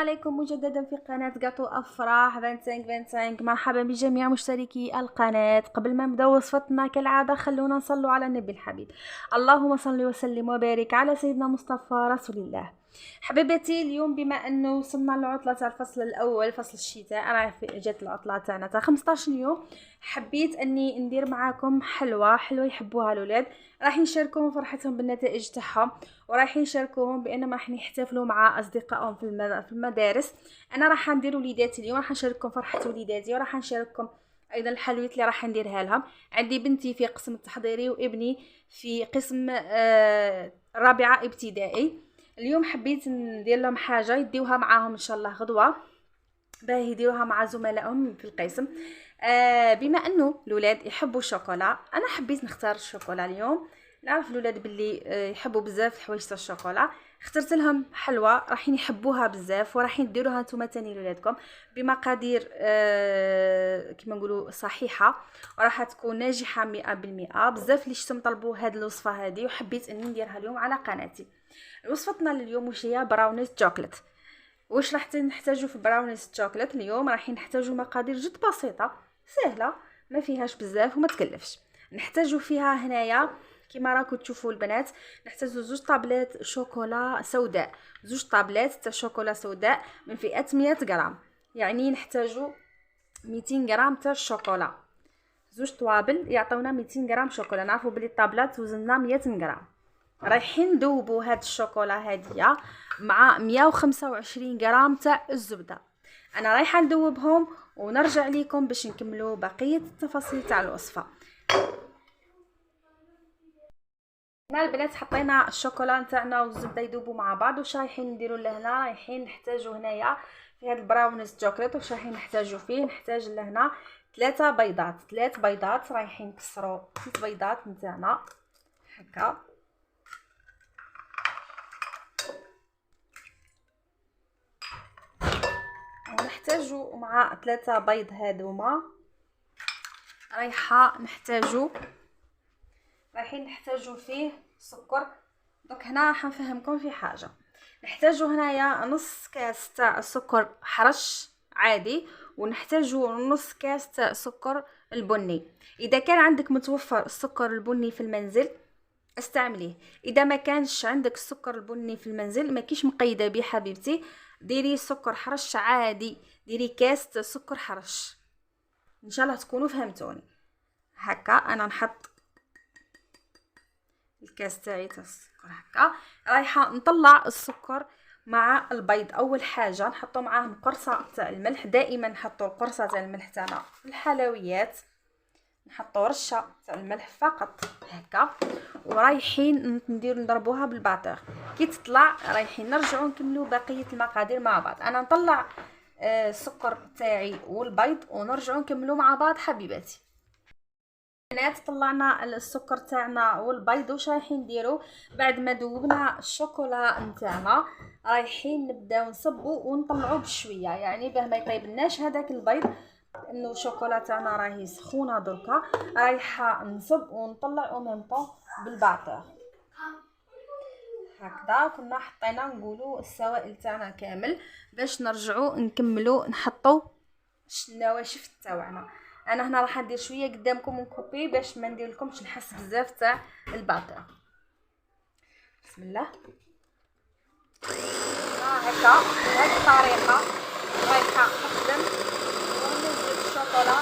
عليكم مجددا في قناة قطو أفراح 25 مرحبا بجميع مشتركي القناة. قبل ما نبدا وصفتنا كالعادة خلونا نصلوا على النبي الحبيب. اللهم صل وسلم وبارك على سيدنا مصطفى رسول الله. حبيبتي اليوم بما انه وصلنا للعطلة تاع الفصل الاول فصل الشتاء، انا جات العطلة تاعنا تاع 15 يوم، حبيت اني ندير معاكم حلوة يحبوها الاولاد. راح نشاركهم فرحتهم بالنتائج تاعهم، وراح نشاركوهم بانما راح نحتفلوا مع اصدقائهم في المدارس. انا راح ندير وليداتي اليوم، راح نشارككم فرحه وليداتي، وراح نشارككم ايضا الحلويات اللي راح نديرها لهم. عندي بنتي في قسم التحضيري وابني في قسم رابعه ابتدائي. اليوم حبيت ندير لهم حاجه يديوها معاهم ان شاء الله غدوه، باه يديروها مع زملائهم في القسم. بما انه الاولاد يحبوا الشوكولا، انا حبيت نختار الشوكولا اليوم. نعرف الاولاد باللي يحبوا بزاف حوايج تاع الشوكولا، اخترت لهم حلوى راح يحبوها بزاف، وراح نديروها نتوما تاني لولادكم بمقادير كما نقولوا صحيحه، وراح تكون ناجحه 100%. بزاف اللي شفتم طلبوا هذه الوصفه هذه، وحبيت اني نديرها اليوم على قناتي. وصفتنا لليوم وش هي؟ براونيز شوكولات. واش راح نحتاجو في براونيز شوكولات اليوم؟ راح نحتاجو مقادير جد بسيطه سهله، ما فيهاش بزاف وما تكلفش. نحتاجو فيها هنايا كما راكم تشوفوا البنات، نحتاجو 2 طابلات شوكولا سوداء، 2 طابلات تاع شوكولا سوداء من فئه 100 غرام، يعني نحتاجو 200 غرام تاع الشوكولا. 2 طوابل يعطونا 200 غرام شوكولا. نعرفوا بلي الطابلات توزننا 100 غرام. رايحين ندوبوا هاد الشوكولا هاديه مع 125 غرام تاع الزبده. انا رايحه ندوبهم ونرجع لكم باش نكملوا بقيه التفاصيل تاع الوصفه. هنا البنات حطينا الشوكولا نتاعنا والزبده يذوبوا مع بعض. واش رايحين نديروا لهنا؟ رايحين نحتاجوا هنايا في هاد البراونيز شوكولات، واش رايحين نحتاجوا فيه؟ نحتاج لهنا 3 بيضات. 3 بيضات رايحين نكسروا 3 بيضات نتاعنا هكا، ونحتاجوا مع 3 بيض هادوما رايحين نحتاجوا فيه سكر. دونك هنا راح نفهمكم في حاجه. نحتاجوا هنايا نص كاس تاع سكر حرش عادي، ونحتاجوا نص كاس تاع سكر البني. اذا كان عندك متوفر السكر البني في المنزل استعمليه، اذا ما كانش عندك السكر البني في المنزل ما كيش مقيده بيه حبيبتي، ديري سكر حرش عادي، ديري كاس سكر حرش. ان شاء الله تكونوا فهمتوني. هكا انا نحط الكاس تاعي تاع السكر هكا، رايحه نطلع السكر مع البيض. اول حاجه نحطوا معاهم قرصه تاع الملح. دائما نحطوا القرصه تاع الملح تاعنا في الحلويات، نحطوا رشه تاع الملح فقط هكا، ورايحين نضربوها بالباتور. كي تطلع رايحين نرجعوا نكملوا بقيه المقادير مع بعض. انا نطلع السكر تاعي والبيض ونرجعوا نكملوا مع بعض حبيباتي. بنات طلعنا السكر تاعنا والبيض. واش رايحين نديروا بعد ما ذوبنا الشوكولا نتاعنا؟ رايحين نبداو نصبوا ونطلعوا بشويه، يعني باه ما يطيبناش هذاك البيض، انه الشوكولا تاعنا راهي سخونه دركا. رايحه نصب ونطلع او ميم طون بالباتور هكذا. كنا حطينا نقولوا السوائل تاعنا كامل باش نرجعوا نكملوا نحطوا النواشف تاعنا. انا هنا راح ندير شويه قدامكم ونكوبي باش ما ندير لكمش نحس بزاف تاع الباتور. بسم الله. هكا بهذه الطريقه رايحه نخدم ونزيد الشوكولا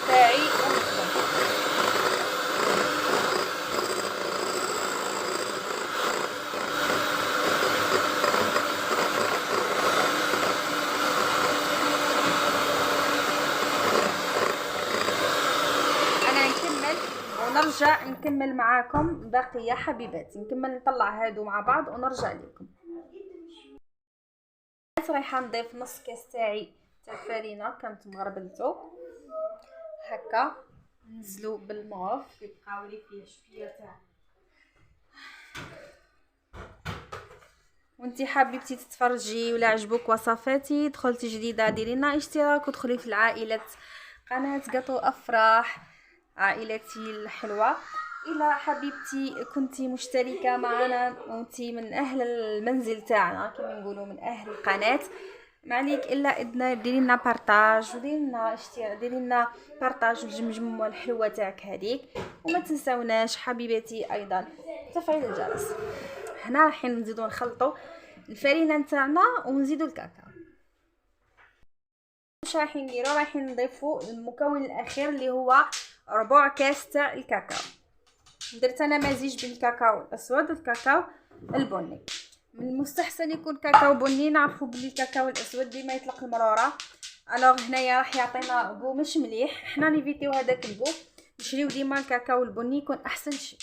تاعي ونخدم. ونرجع نكمل معاكم بقيه حبيباتي. نكمل نطلع هادو مع بعض ونرجع لكم. رايحه نضيف نص كاس تاعي تاع الفرينه كانت مغربلته هكا، نزلو بالموف يبقاو لي فيه شويه تاع. وانتي حبيبتي تتفرجي ولا عجبوك وصفاتي، دخلتي جديده ديري لنا اشتراك ودخلي في العائله قناه قطو افراح، عائلتي الحلوه. الى حبيبتي كنتي مشتركه معنا وانتي من اهل المنزل تاعنا كما نقولوا من اهل القناه، ما عليك الا ديري لنا بارطاج وديري لنا اشتراك، ديري لنا بارطاج وجمجم الحلوه تاعك هذيك. وما تنساوناش حبيباتي ايضا تفعيل الجرس. هنا راح نزيدو نخلطوا الفرينه نتاعنا ونزيدو الكاكاو. واش راح نديرو؟ راح نضيفوا المكون الاخير اللي هو ربع كاس تاع الكاكاو. درت انا مزيج بين الكاكاو الاسود والكاكاو البني. من المستحسن يكون كاكاو بني، نعرفوا بلي الكاكاو الاسود ديما يطلق المراره. الوغ هنايا راح يعطينا بو مش مليح، حنا نيفيتيو هذاك البو، نشريو ديما الكاكاو البني يكون احسن شيء.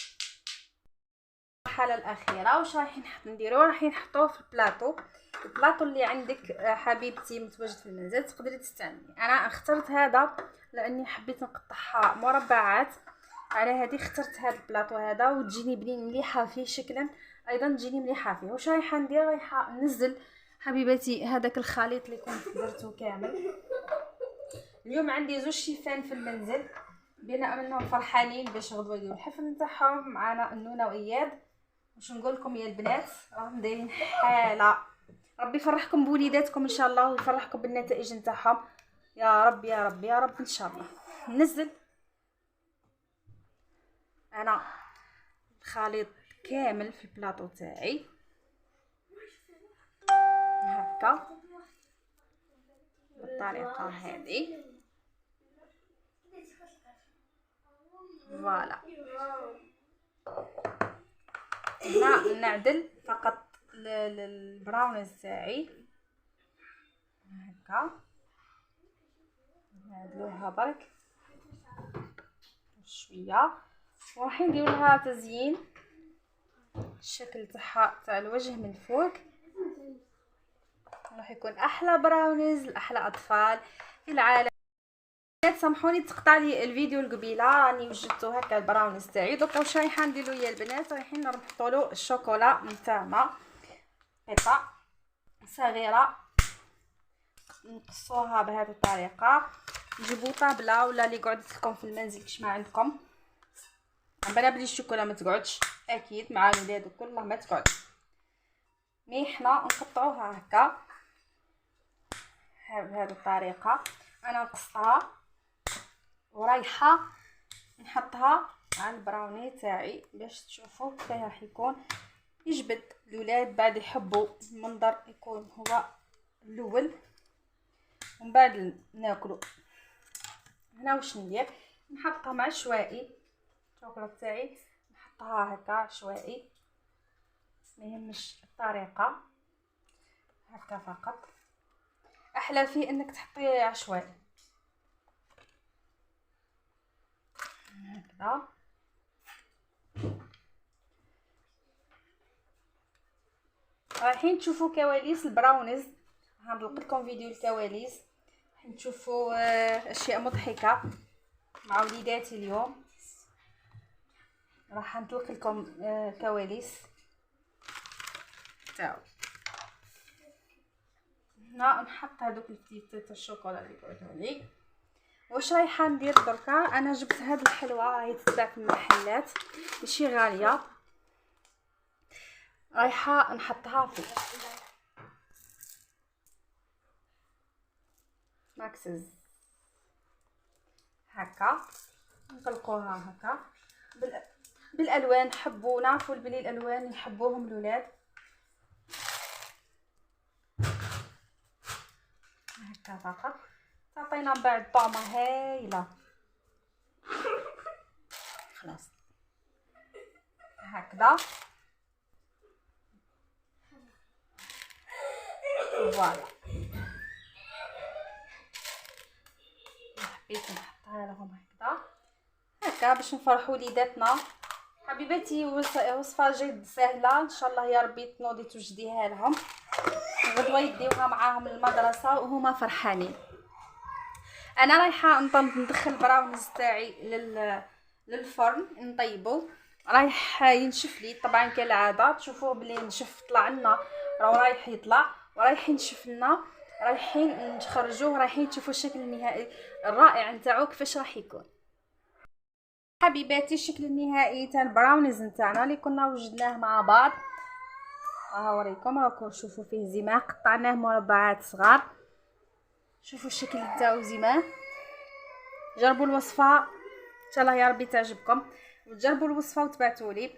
الحاله الاخيره واش راح نديرو؟ راح نحطوه في البلاطو اللي عندك حبيبتي متواجد في المنزل تقدري تستعملي. انا اخترت هذا لاني حبيت نقطعها مربعات، على هذه اخترت هذا البلاطو هذا وتجيني بنين مليحه فيه شكلا، ايضا تجيني مليحه فيه. واش رايحه ندير؟ رايحه ننزل حبيباتي هذاك الخليط اللي كنت درته كامل. اليوم عندي زوج شيفان في المنزل، بما انهم فرحانين باش غدوه يديروا الحفل نتاعهم معنا النونه واياد. واش نقول لكم يا البنات، راهم دايرين حاله. ربي يفرحكم بوليداتكم ان شاء الله ويفرحكم بالنتائج نتاعهم يا رب يا رب يا رب ان شاء الله. ننزل انا الخليط كامل في البلاطو تاعي هكا بالطريقه هذه. فوالا هنا نعدل فقط البراونيز تاعي هكا، نعدلوها برك شويه وراح ندير لها تزيين الشكل تاعها تاع الوجه من فوق. راح يكون احلى براونيز لاحلى اطفال في العالم. سامحوني تقطع لي الفيديو القبيله، راني وجدتو هكا البراونيز تاعي. دوكا واش رايحه نديرو يا البنات؟ رايحين نحطوا له الشوكولا نتاعنا قطع صغيره، نقصوها بهذه الطريقه. نجيبوا طابله ولا اللي قعدت لكم في المنزل كش ما عندكم. عبالها بلي الشوكولا ما تقعدش اكيد مع الولاد وكل ما تقعد، مي حنا نقطعوها هكا بهذه الطريقه. انا قصتها ورايحه نحطها على البراوني تاعي باش تشوفوا كيف راح يكون، يجبد الولاد بعد يحبوا المنظر يكون هو الاول ومن بعد ناكلوا. هنا واش ندير؟ نحطها مع عشوائي الشوكولاته تاعي، نحطها هكا عشوائي ما يهمش الطريقه هكا فقط. احلى فيه انك تحطيه عشوائي هكذا. رايحين تشوفوا كواليس البراونيز، غنلقط لكم فيديو الكواليس، راح تشوفوا اشياء مضحكه مع وليداتي. اليوم راح نطلق لكم كواليس تاعو. هنا نحط هذوك البتيت تاع الشوكولا اللي قلت لي. واش رايحه ندير دركا؟ انا جبت هاد الحلوه راهي تتباع في المحلات ماشي غاليه، رايحه نحطها في ماكسز هكا، نطلقوها هكا بالالوان. حبوا نعرفوا بلي الالوان يحبوهم الاولاد هكا فقط. تعطينا بعد طعمه هايله. خلاص هكذا فوالا. حبيت نحطها لهم هكا باش نفرحوا وليداتنا. حبيباتي وصفه جد سهله ان شاء الله يا ربي تنوضي توجديها لهم غدوه يديوها معاهم للمدرسه وهما فرحانين. انا رايحه ندخل البراونيز تاعي للفرن نطيبو. رايح ينشف لي طبعا كالعاده، تشوفوه بلي نشف طلع لنا راه رايح يطلع ورايح ينشف لنا. رايحين نخرجوه، رايحين تشوفوا الشكل النهائي الرائع نتاعو كيفاش راح يكون. حبيباتي الشكل النهائي تاع البراونيز نتاعنا اللي كنا وجدناه مع بعض، ها اوريكم. راكم تشوفوا فيه زيما قطعناه مربعات صغار شوفوا الشكل تاعو زينه. جربوا الوصفه ان شاء الله يا ربي تعجبكم، وتجربوا الوصفه وتبعتوا لي.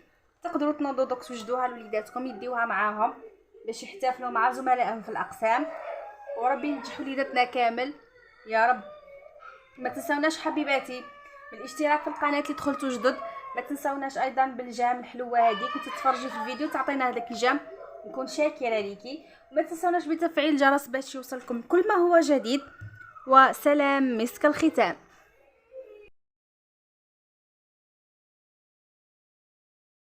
تقدروا تنوضوا دوك توجدوها لوليداتكم يديوها معاهم باش يحتفلوا مع زملائهم في الاقسام، وربي ينجح وليداتنا كامل يا رب. ما تنساوناش حبيباتي بالاشتراك في القناه اللي دخلتوا جدد، ما تنساوناش ايضا بالجام الحلوه هذيك كنت تتفرجي في الفيديو تعطينا هذاك الجام نكون شاكره ليكي، وما تنساوناش بتفعيل الجرس باش يوصلكم كل ما هو جديد. وسلام مسك الختام.